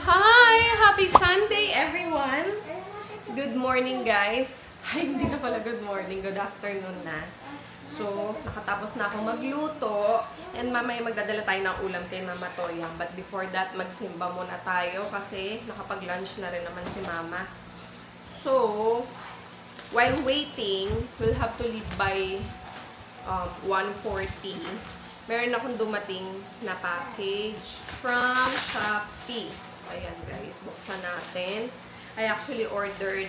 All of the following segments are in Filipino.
Hi! Happy Sunday, everyone! Good morning, guys. Ay, hindi na pala good morning. Good afternoon na. So, nakatapos na akong magluto. And mamaya magdadala tayo ng ulam kay Mama Toyang. But before that, magsimba muna tayo kasi nakapag-lunch na rin naman si Mama. So, while waiting, we'll have to leave by 1:40. Meron akong dumating na package from Shopee. Ayan guys, buksan natin. I actually ordered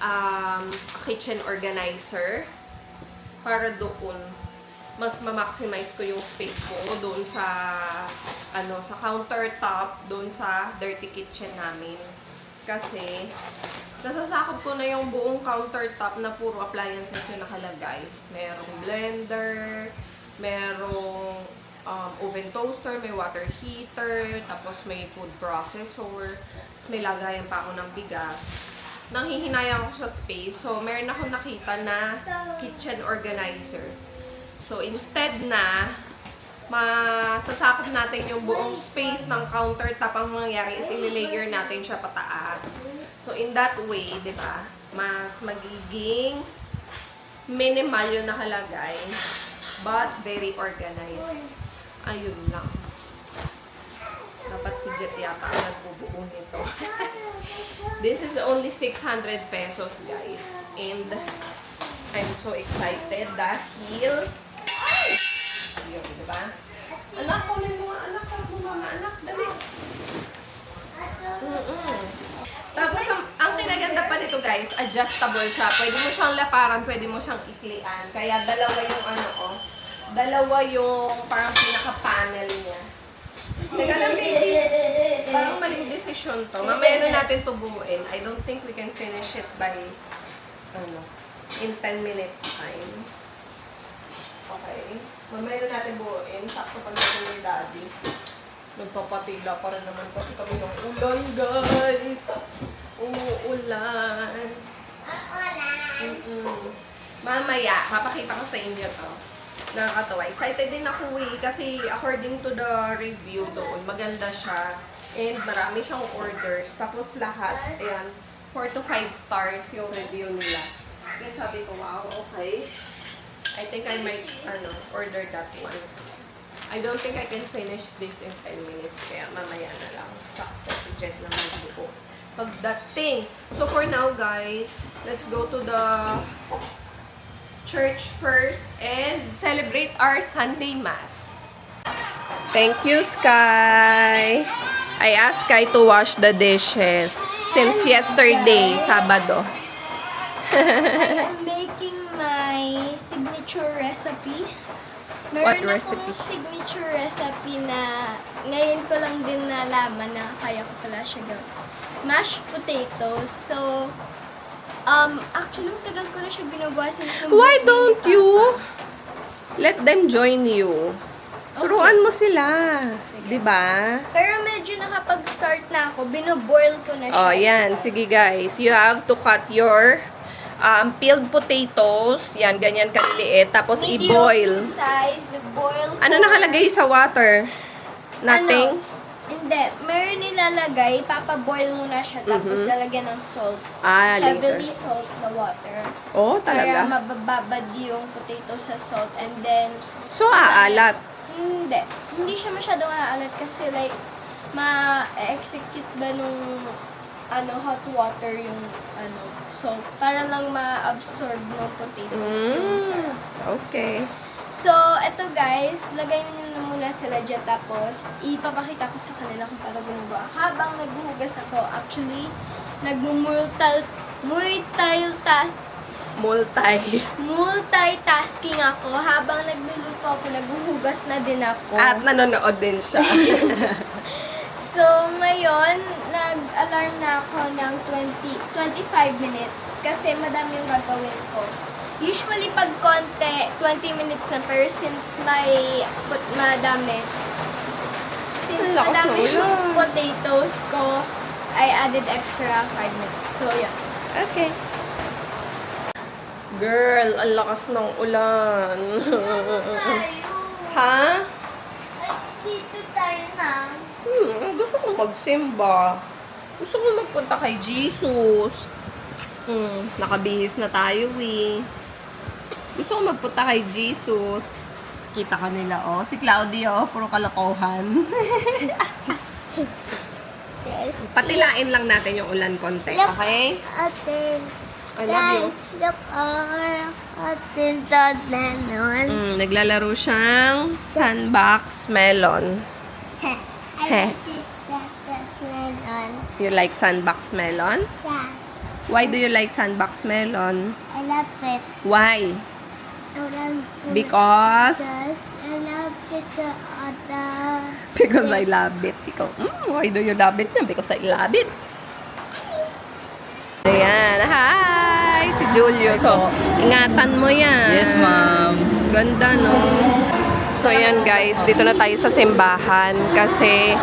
a kitchen organizer para doon mas ma-maximize ko yung space ko doon sa sa countertop doon sa dirty kitchen namin. Kasi nasasakop ko na yung buong countertop na puro appliances yung nakalagay. Merong blender, merong oven toaster, may water heater, tapos may food processor, tapos may lagayan pa ako ng bigas. Nanghihinayang ako sa space, so meron akong nakita na kitchen organizer. So instead na masasakop natin yung buong space ng countertop, ang mangyayari is i-layer natin siya pataas. So in that way, di ba, mas magiging minimal yung nakalagay, but very organized. Ayun lang. Dapat si Jet yata ang nagbubuo nito. This is only 600 pesos, guys. And I'm so excited dahil yun, diba? Anak, kunin mo nga, anak. Parang mo mga anak. Dali. Tapos, ang kinaganda pa nito, guys, adjustable siya. Pwede mo siyang laparan, pwede mo siyang iklian. Kaya dalawa yung dalawa yung parang pinaka-panel niya. Teka lang, baby. Parang maling desisyon to. Mamaya na natin to buuin. I don't think we can finish it by, in 10 minutes time. Okay. Mamaya na natin buuin. Sakto pa natin yung daddy. Nagpapatila pa rin naman kasi kami ng ulan, guys. Uulan. Mamaya, papakita ko sa inyo to. Nakakatawa. Excited din ako kasi according to the review doon, maganda siya. And marami siyang orders. Tapos lahat, ayan, 4 to 5 stars yung review nila. Kaya sabi ko, wow, okay. I think I might, order that one. I don't think I can finish this in 10 minutes. Kaya mamaya na lang. Sakto si Jet na magbuo. Pagdating. So for now, guys, let's go to the church first and celebrate our Sunday Mass. Thank you, Sky. I asked Sky to wash the dishes since yesterday, Sabado. I'm making my signature recipe. What Meron recipe? akong signature recipe na ngayon ko lang din nalaman na kaya ko pala siya gawin. Mashed potatoes. So, actually, matagal ko na siya ginagawa since Why don't you let them join you? Turuan mo sila. Sige. Diba? Pero medyo nakapag-start na ako. Bino-boil ko na siya. Oh, yan. Sige, guys. You have to cut your peeled potatoes. Yan, ganyan kaliliit. Tapos i-boil. Medium size, boil Ano for- nakalagay sa water? Nothing? Hindi. Meron nilalagay, papaboil muna siya, tapos lalagyan ng salt. Heavily Later. salt na water. Oh, Para talaga? mabababad yung potato sa salt. And then, So, aalat. hindi. Hindi siya masyadong aalat kasi like, ma-execute ba nung hot water yung salt para lang ma-absorb ng potatoes yung sarap. Okay. So, eto guys, lagay niyo na muna sila dyan, tapos ipapakita ko sa kanila kung paano ginagawa. Habang naghuhugas ako, actually, multitasking ako. Habang nagluluto ako, naghuhugas na din ako. At nanonood din siya. So, ngayon, nag-alarm na ako ng 25 minutes kasi madami yung gagawin ko. Usually, pag konti, 20 minutes na, pero since madami, Ang lakas madami ng yung ulan. potatoes ko, I added extra 5 minutes. So, yeah. Okay. Girl, ang lakas ng ulan. Ha? Dito tayo na. Gusto kong magsimba. Gusto kong magpunta kay Jesus. Nakabihis na tayo eh. Gusto kong magpunta kay Jesus. Kita ka nila, oh. Si Claudia, oh. Puro kalokohan. Patilain lang natin yung ulan konti, okay? Ate, I love you. guys, look our ate sa nanon. Naglalaro siyang sandbox melon. I like it, that's nanon. You like sandbox melon? Yeah, Why do you like sandbox melon? I love it. Why? I love it. Because? Yes, I love it the other. Because I love it. Ikaw, why do you love it? Because I love it. Ayan, hi! Si Julio. So, ingatan mo yan. Yes, ma'am. Ganda, no? So, ayan guys, dito na tayo sa simbahan kasi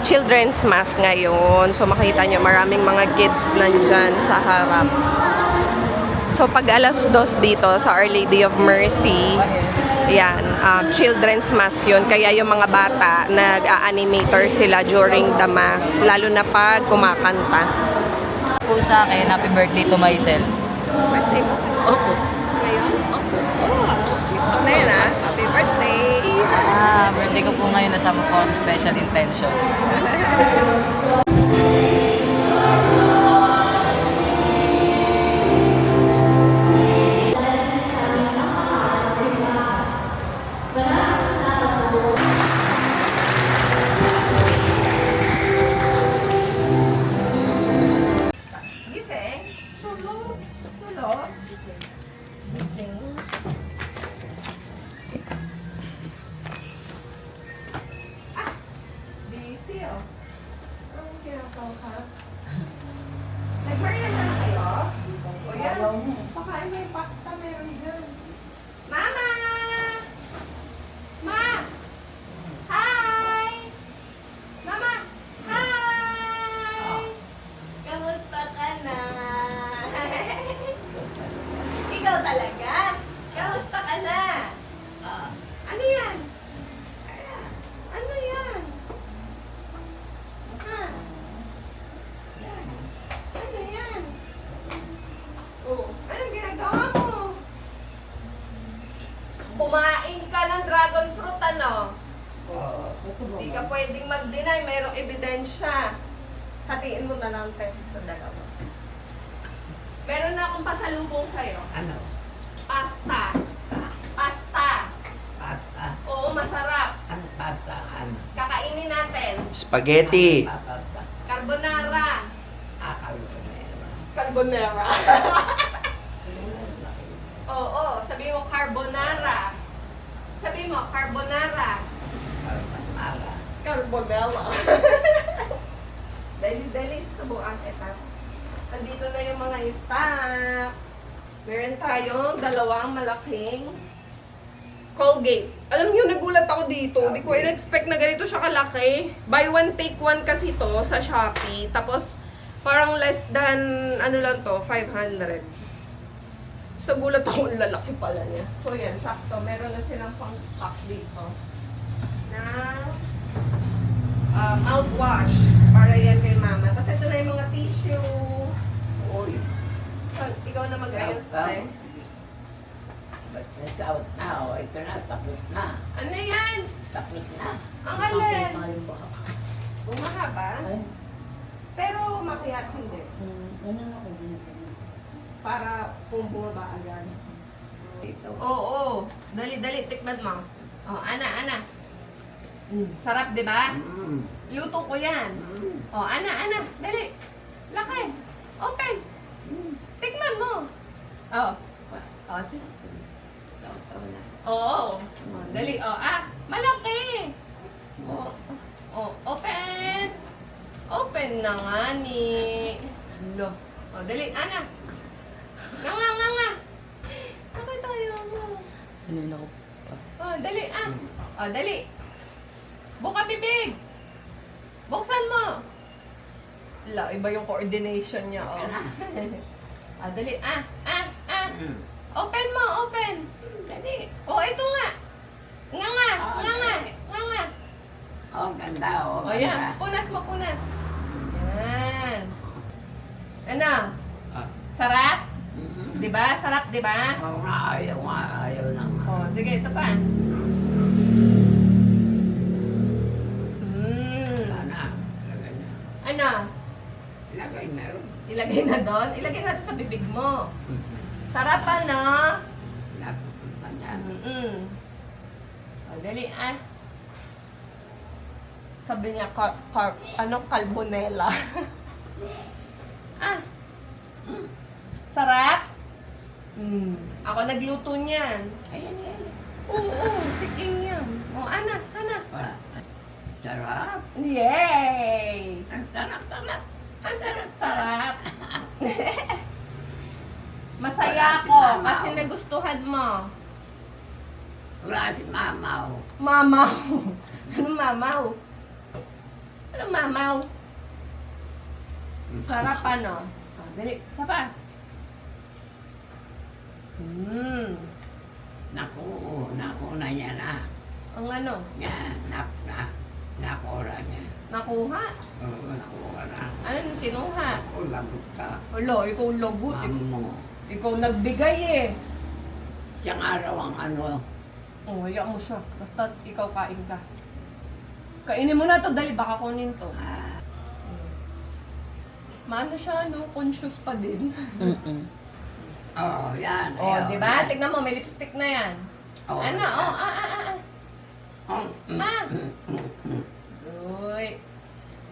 children's mass ngayon. So, makita nyo, maraming mga kids nandyan sa harap. So, pag alas 2 dito sa Our Lady of Mercy, yan, children's mass yun. Kaya yung mga bata, nag-animator sila during the mass, lalo na pag kumakanta. Po sa akin, happy birthday to myself. Birthday mo? Opo. Ngayon? Opo. Ngayon happy birthday! Birthday ko po ngayon, nasama po ako sa Special Intentions. Gising? Tulog? Tulog? Gising. Busy oh. Anong kinakaw ka? Nag-merienda na kayo? O yan. Pakain may pasta meron dyan. Mama! Ma! Hi! Mama! Hi! Kamusta ka na? Ikaw talaga? Kamusta ka na? Ano yan? Ano yan? Ano yan? Oh, anong ginagawa mo? Kumain ka ng dragon fruit, ano? Hindi ka pwedeng mag-deny, mayroong ebidensya. Hatiin mo na lang, te, sa dalawa. Meron na akong pasalubong sa'yo. Ano? Pasta. Pasta. Pasta. Oo, masarap. Ano pasta? Ano? Kakainin natin. Spaghetti. Pasta. Carbonara. Akal ko na yun. Carbonara. Oo, sabi mo carbonara. Sabi mo carbonara. Carbonara. Carbonara. Dali-dali, subukan kita. Nandito na yung mga stocks. Meron tayong dalawang malaking Colgate. Alam niyo, nagulat ako dito. Hindi ko in-expect na ganito siya kalaki. Buy one, take one kasi to sa Shopee. Tapos, parang less than, ano lang to, 500. So, gulat ako, ang lalaki pala niya. So, yan, sakto. Meron na silang pang stock dito. Na mouthwash. Para yan kay mama. Tapos, ito na yung mga tissue. Uy. So, ikaw na mag-ayos, eh. But it's out now. Ito na. Tapos na. Ano yan? Tapos na. Ang alin? Bumahaba? Ay. Pero makiyat hindi. Ganun ako dito. Para kung bumaba agad. Ito. Oo. Dali-dali. Tikman mo. Oh, ana. Sarap, di ba? Luto ko yan. Oh, ana. Dali. Lakay. Open. Tikman mo. Oh. Oh, sige. Oo. Oh, dali. Oh, malaki. Oh, open. Open na nga ni. Lo. Oh, dali. Ana. Nga. Bakit tayo mo? Ano na ako? Oh, dali. Oh, dali. Buka bibig. Buksan mo. La, iba yung coordination niya. Oh. Dali. Open mo, open. Dali. Oh, ito nga. Nga. Oh, ganda, oh. O yan, punas mo, punas. Yan. Ano? Ah. Sarap? Mm-hmm. Diba? Sarap, diba? Oo nga, ayaw lang. O, sige, ito pa. Sana, lagay na. Ano? Lagay na rin. Ilagay na doon? Ilagay natin sa bibig mo. Sarap, ano? Lapit pa niya. O, dali, ah. Sabi niya, carbonella. Ah. Sarap? Ako nagluto niyan. Ayan, ayan. Oo, si King yan. O, ana. Ah, sarap. Yay! Ang sarap. Ang sarap. Masaya Wala si ako Mama, kasi oh. nagustuhan mo. Wala si mama, oh. Mamaw. Anong mamaw? Anong mamaw? Sarap ano? O, dali, isa pa. Naku na niya na. Ang ano? Yan, nakura niya. Nakuha? Oo, nakuha na. Ano yung kinuha? Ako, lagot ka. Wala, ikaw lagot. Mamo. Ikaw nagbigay eh. Siyang araw ang ano. Oh, hayaan mo siya. Basta ikaw kain ka. Kainin mo na to, dali baka kunin to. Maano siya, no? Conscious pa din. Oo, yan. Oh, ayaw, di ba? yan. Tignan mo, may lipstick na yan. Oo, Ano? yan. Oh, Oh, Uy.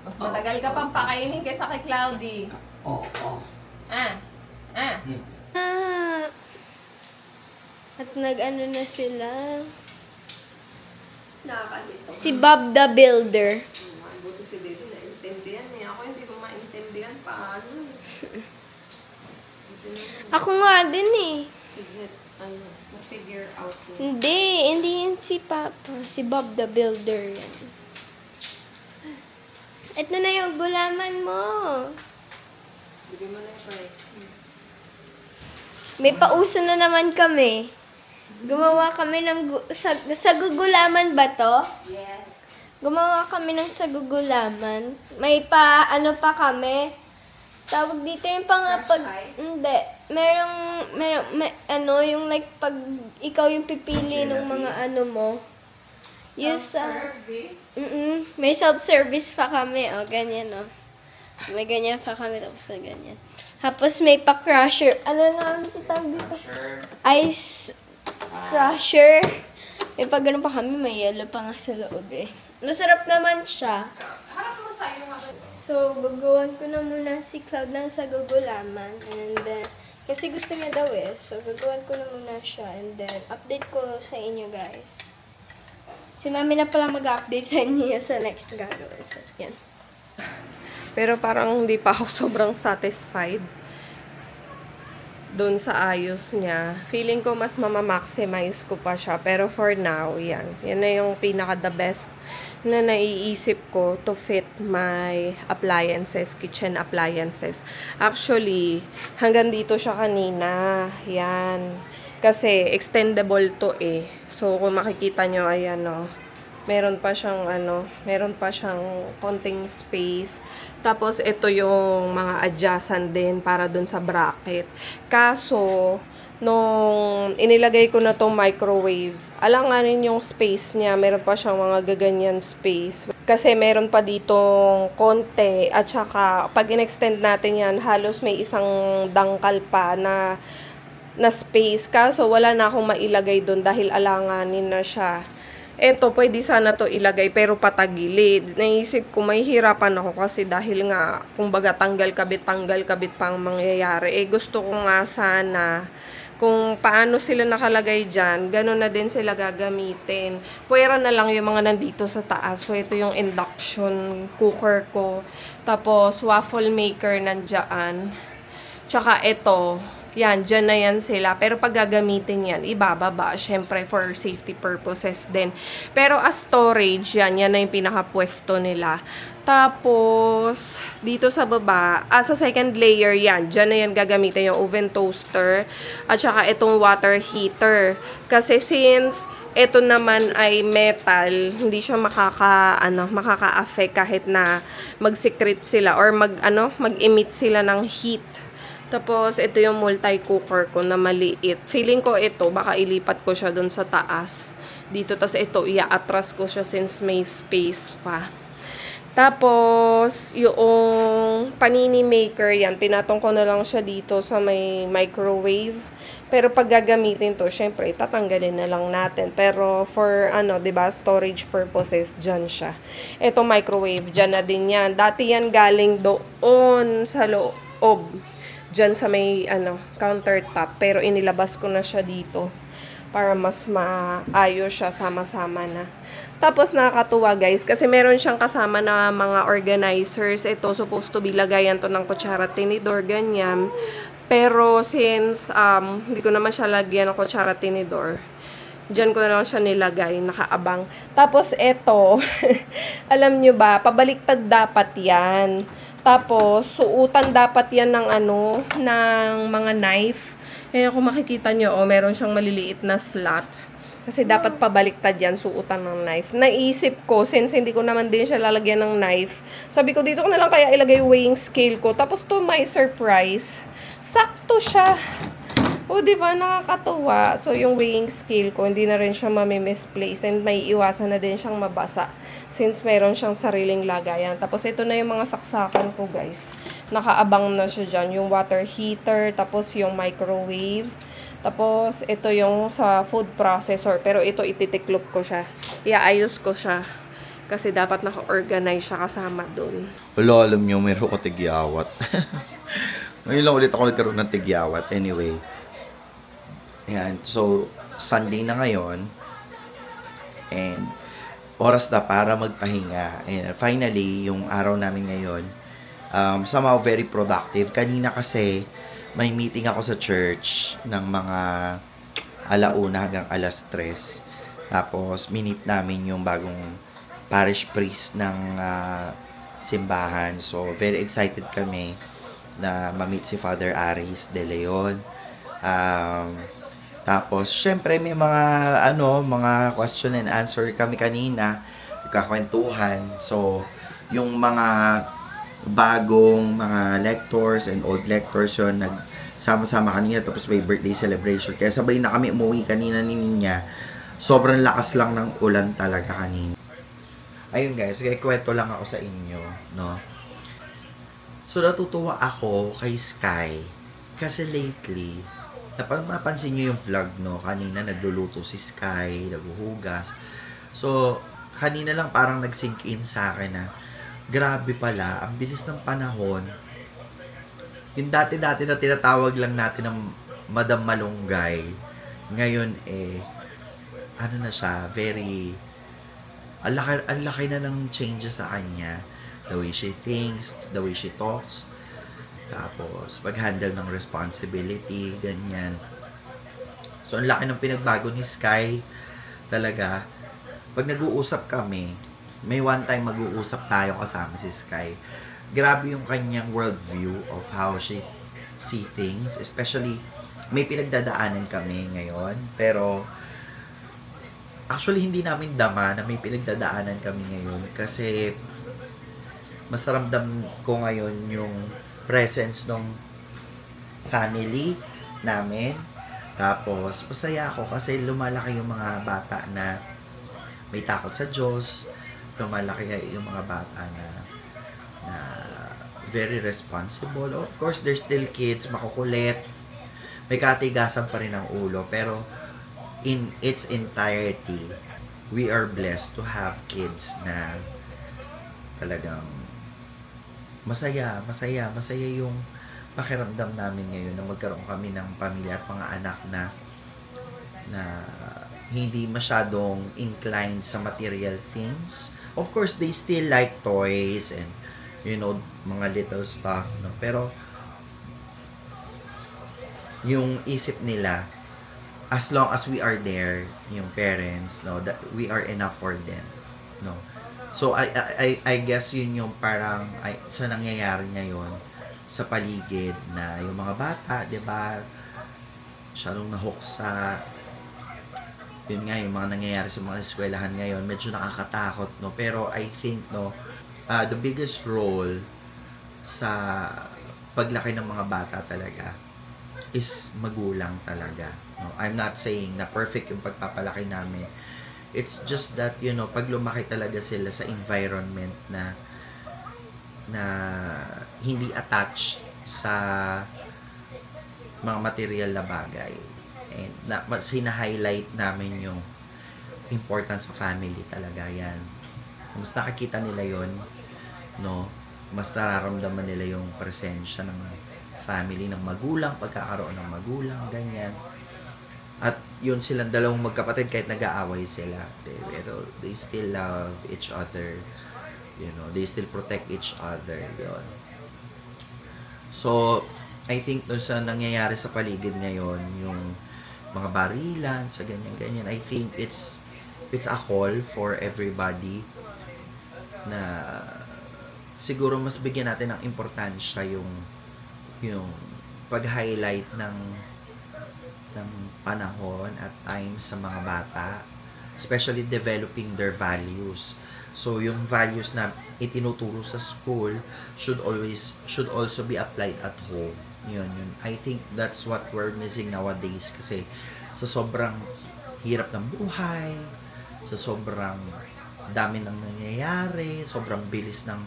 Mas matagal ka pang pakainin kaysa kay Cloudy. Oo. Ah. At nag-ano na sila. Nakakalito. Si Bob the Builder. Buti si Baby naintindihan eh. Ako hindi ko maintindihan paano. Ako nga din eh. Sige, ano, na-figure out mo. Hindi yan si Papa. Si Bob the Builder yan. Ito na yung gulaman mo. Bigyan mo na yung price. May pauso na naman kami. Gumawa kami ng sagugulaman ba to? Yes. Gumawa kami ng sagugulaman. May pa, ano pa kami. Tawag dito yung pangapag... Crush ice? Hindi. May, ano, yung like pag ikaw yung pipili ng mga ano mo. Yung sa... Service. May self-service pa kami. O, ganyan, o. May ganyan pa kami. Tapos na ganyan. Tapos may pa-crusher. Ano na ang tawag dito? Ice crusher. May pag ganun pa kami. May yellow pa nga sa loob eh. Masarap naman siya. Harap mo sa iyo nga. So, gagawan ko na muna si Cloud ng sagugulaman. And then, kasi gusto niya daw eh. So, gagawan ko na muna siya. And then, update ko sa inyo guys. Si Mami na pala mag-update sa inyo sa next gagawin. So, yan. Pero parang hindi pa ako sobrang satisfied doon sa ayos niya. Feeling ko mas mamamaximize ko pa siya. Pero for now, yan. Yan na yung pinaka the best na naiisip ko to fit my appliances, kitchen appliances. Actually, hanggang dito siya kanina. Yan. Kasi extendable to eh. So, kung makikita nyo, ayan o. Meron pa siyang konting space. Tapos, ito yung mga adjacent din para dun sa bracket. Kaso, nung inilagay ko na tong microwave, alanganin yung space niya. Meron pa siyang mga gaganyan space. Kasi meron pa ditong konti. At saka, pag in-extend natin yan, halos may isang dangkal pa na space. Kaso, wala na akong mailagay dun dahil alanganin na siya. Eto, pwede sana to ilagay pero patagilid. Naisip ko, may hirapan ako kasi dahil nga, kumbaga tanggal kabit pa ang mangyayari. Eh, gusto ko nga sana, kung paano sila nakalagay dyan, ganun na din sila gagamitin. Puwera na lang yung mga nandito sa taas. So, ito yung induction cooker ko. Tapos, waffle maker nandiyan. Tsaka ito, Yan, dyan na yan sila. Pero pag gagamitin yan, ibababa. Syempre, for safety purposes din. Pero as storage, yan na yung pinakapwesto nila. Tapos, dito sa baba, sa second layer yan, dyan na yan gagamitin yung oven toaster. At saka itong water heater. Kasi since ito naman ay metal, hindi siya makaka-affect kahit na mag-secrete sila or mag-emit sila ng heat. Tapos, ito yung multi-cooker ko na maliit. Feeling ko ito, baka ilipat ko siya dun sa taas. Dito, tas ito, ia-atras ko siya since may space pa. Tapos, yung panini maker, yan, pinatong ko na lang siya dito sa may microwave. Pero pag gagamitin to, syempre, tatanggalin na lang natin. Pero for, 'di ba, storage purposes, dyan siya. Ito microwave, dyan na din yan. Dati yan galing doon sa loob. Dyan sa may, countertop. Pero inilabas ko na siya dito para mas maayos siya, sama-sama na. Tapos nakakatuwa guys, kasi meron siyang kasama na mga organizers. Ito, supposed to be lagayan to ng kutsara, tinidor, ganyan. Pero since hindi ko naman siya lagyan ng kutsara, tinidor, dyan ko na lang siya nilagay, nakaabang. Tapos eto, alam nyo ba, pabaliktad dapat yan. Tapos, suutan dapat yan ng ng mga knife. Kaya kung makikita nyo, meron siyang maliliit na slot. Kasi dapat pabaliktad yan, suutan ng knife. Naisip ko, since hindi ko naman din siya lalagyan ng knife, sabi ko, dito ko na lang kaya ilagay yung weighing scale ko. Tapos to my surprise, sakto siya. O, diba? Nakakatuwa. So, yung weighing scale ko, hindi na rin siya mami-misplace and may iwasan na din siyang mabasa since meron siyang sariling lagayan. Tapos, ito na yung mga saksakan ko, guys. Nakaabang na siya dyan. Yung water heater, tapos yung microwave. Tapos, ito yung sa food processor. Pero ito, ititiklop ko siya. Iaayos ko siya. Kasi dapat naka-organize siya kasama dun. Wala, alam nyo, meron ko tigyawat. Ngayon lang ulit ako nagkaroon ng tigyawat. Anyway. Yan. So, Sunday na ngayon. And, oras na para magpahinga. And finally, yung araw namin ngayon, somehow very productive. Kanina kasi, may meeting ako sa church ng mga 1:00 hanggang 3:00. Tapos, minute namin yung bagong parish priest ng simbahan. So, very excited kami na ma-meet si Father Aris de Leon. Tapos, syempre, may mga question and answer kami kanina, kakwentuhan. So, yung mga bagong mga lectors and old lectors yun, nagsama-sama kanina, tapos may birthday celebration. Kaya sabay na kami umuwi kanina ni Ninya. Sobrang lakas lang ng ulan talaga kanina. Ayun guys, kaya kwento lang ako sa inyo, no? So, natutuwa ako kay Sky. Kasi lately, napansin nyo yung vlog, no? Kanina nagluluto si Sky, naghuhugas. So, kanina lang parang nag-sink in sa akin na grabe pala, ang bilis ng panahon. Yung dati-dati na tinatawag lang natin ng Madam Malunggay, ngayon na siya, very, ang laki na ng changes sa kanya. The way she thinks, the way she talks. Tapos, pag-handle ng responsibility, ganyan. So, ang laki ng pinagbago ni Sky. Talaga, pag nag-uusap kami, may one time mag-uusap tayo kasama si Sky. Grabe yung kanyang worldview of how she see things. Especially, may pinagdadaanan kami ngayon. Pero, actually, hindi namin dama na may pinagdadaanan kami ngayon. Kasi, mas ramdam ko ngayon yung presence ng family namin. Tapos, masaya ako kasi lumalaki yung mga bata na may takot sa Diyos. Lumalaki yung mga bata na very responsible. Of course, there's still kids, makukulit. May katigasan pa rin ang ulo. Pero, in its entirety, we are blessed to have kids na talagang masaya yung pakiramdam namin ngayon na magkaroon kami ng pamilya at mga anak na hindi masyadong inclined sa material things. Of course, they still like toys and mga little stuff, no? Pero yung isip nila, as long as we are there, yung parents, no, that we are enough for them, no. So I guess yun yung parang sa nangyayari ngayon sa paligid na yung mga bata, 'di ba? Masyadong nahook sa yun nga yung mga nangyayari sa mga eskwelahan ngayon, medyo nakakatakot, no. Pero I think, no, the biggest role sa paglaki ng mga bata talaga is magulang talaga, no. I'm not saying na perfect yung pagpapalaki namin. It's just that, you know, pag lumaki talaga sila sa environment na hindi attached sa mga material na bagay, and mas hina-highlight namin yung importance sa family talaga yan. Mas nakikita nila yon, no, mas nararamdaman nila yung presensya ng family, ng magulang, pagkakaroon ng magulang, ganyan. At yun silang dalawang magkapatid kahit nag-aaway sila, pero they still love each other, you know, they still protect each other, yun. So I think dun sa nangyayari sa paligid ngayon, yung mga barilan, sa ganyan-ganyan, I think it's a call for everybody na siguro mas bigyan natin ng importansya yung pag-highlight ng panahon at time sa mga bata, especially developing their values. So yung values na itinuturo sa school should also be applied at home. Yun. I think that's what we're missing nowadays kasi sa sobrang hirap ng buhay, sa sobrang dami ng nangyayari, sobrang bilis ng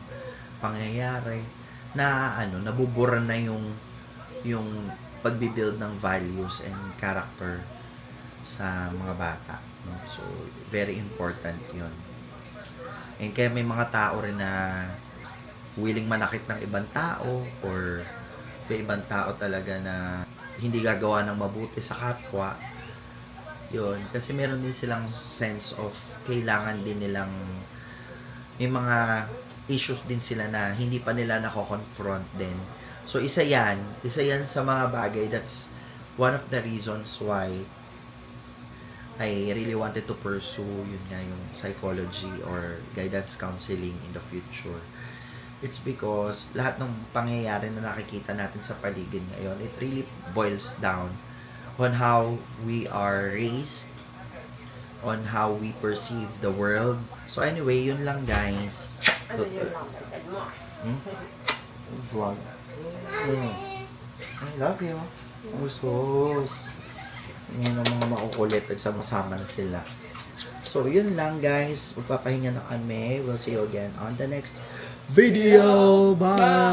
pangyayari, na nabubura na yung pagbibuild ng values and character sa mga bata, no? So very important yun. And kaya may mga tao rin na willing manakit ng ibang tao, or may ibang tao talaga na hindi gagawa ng mabuti sa kapwa. Yun, kasi meron din silang sense of kailangan din nilang, may mga issues din sila na hindi pa nila nako-confront din. So isa yan sa mga bagay, that's one of the reasons why I really wanted to pursue yung psychology or guidance counseling in the future. It's because lahat ng pangyayari na nakikita natin sa paligid ngayon, it really boils down on how we are raised, on how we perceive the world. So anyway, yun lang guys. Vlog. I love you. Usos. Yan ang mga makukulit. Nagsama-sama na sila. So, yun lang guys. Magpapahinga na kami. We'll see you again on the next video. Bye!